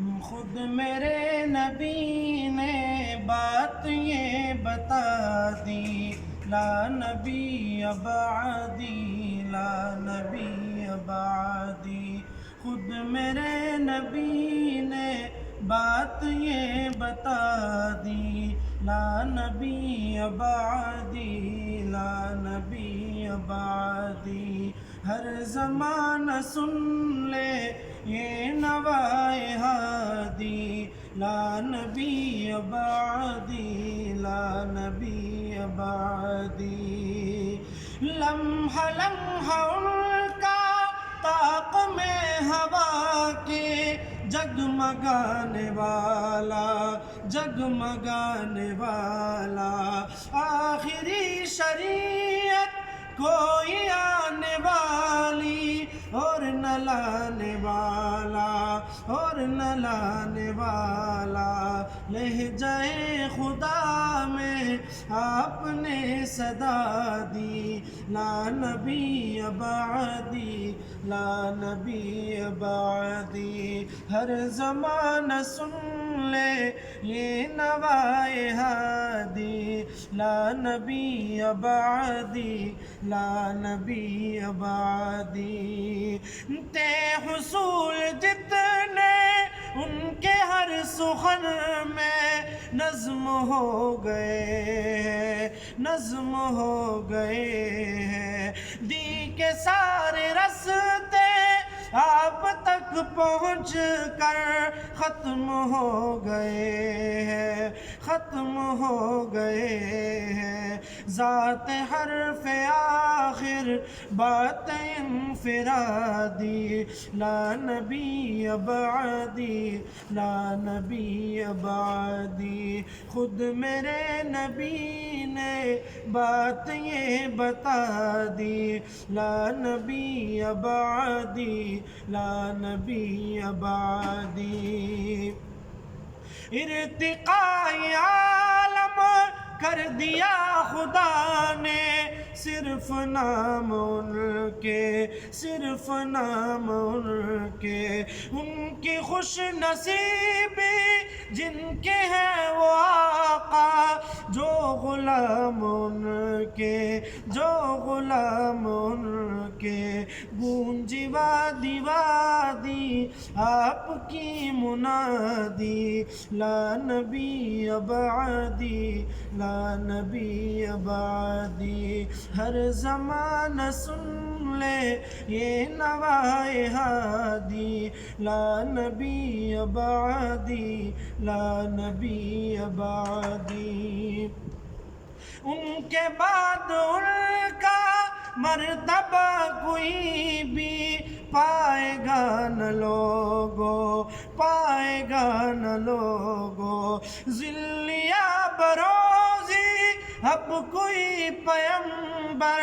خود میرے نبی نے بات یہ بتا دی، لا نبی بعدی، لا نبی بعدی۔ خود میرے نبی نے بات یہ بتا دی، لا نبی بعدی، لا نبی بعدی۔ ہر زمانہ سن لے یہ نوائے ہادی، لا نبی بعدی، لا نبی بعدی۔ لمحہ لمحہ ان کا طاق میں ہوا کے جگمگانے والا، جگمگانے والا۔ آخری شریعت کوئی آنے والی اور نہ لانے والا، اور نہ لانے والا۔ لہجۂ خدا میں آپ نے صدا دی، لا نبی بعدی، لا نبی بعدی۔ ہر زمانہ سن لے یہ نوائے ہادی، لا نبی بعدی، لا نبی بعدی۔ تے حصول جتنے ان کے ہر سخن میں نظم ہو گئے ہیں، نظم ہو گئے ہیں۔ دی کے سارے رستے آپ تک پہنچ کر ختم ہو گئے ہیں، ختم ہو گئے ہیں۔ ذات حرف آخر بات انفرادی، لا نبی بعدی، لا نبی بعدی۔ خود میرے نبی نے بات یہ بتا دی، لا نبی بعدی، لا نبی بعدی۔ ارتقاء عالم کر دیا خدا نے، صرف نام ان کے، صرف نام ان کے۔ ان کی خوش نصیبی جن کے ہیں وہ آقا، جو غلام ان کے، جو غلام ان کے۔ گونجی وادی وادی آپ کی منادی، لا نبی بعدی، لا نبی بعدی۔ ہر زمانہ سن لے یہ نوائے ہادی، لا نبی بعدی، لا نبی بعدی۔ ان کے بعد ان کا مرتبہ کوئی بھی پائے گا نہ لوگو، پائے گا نہ لوگو۔ ذلیا بروزی اب کوئی پیمبر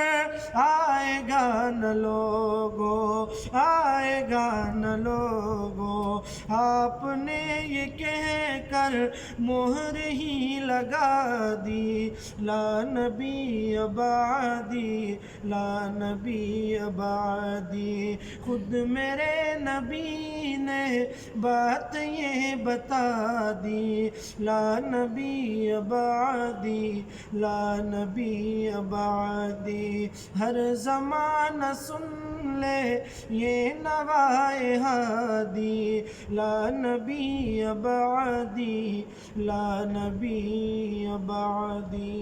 آئے گا نہ لوگو، آئے گا نہ لوگو۔ آپ نے یہ کہہ کر مہر ہی لگا دی، لا نبی بعدی، لا نبی بعدی۔ خود میرے نبی نے بات یہ بتا دی، لا نبی بعدی، لا نبی بعدی۔ ہر زمانہ سن لے یہ نوائے ہادی، لا نبی بعدی، لا نبی بعدی۔